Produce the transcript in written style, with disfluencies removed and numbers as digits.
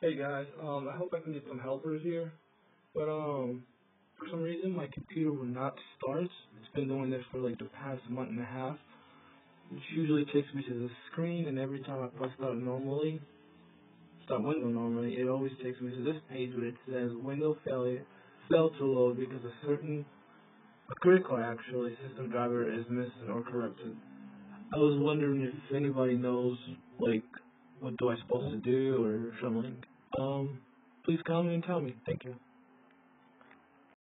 Hey guys, I hope I can get some helpers here. But for some reason my computer will not start. It's been doing this for like the past month and a half. It usually takes me to the screen, and every time I press start window normally, it always takes me to this page where it says window failure, failed to load because a critical actually system driver is missing or corrupted. I was wondering if anybody knows like what do I supposed to do or something. Um, Please comment and tell me. Thank you.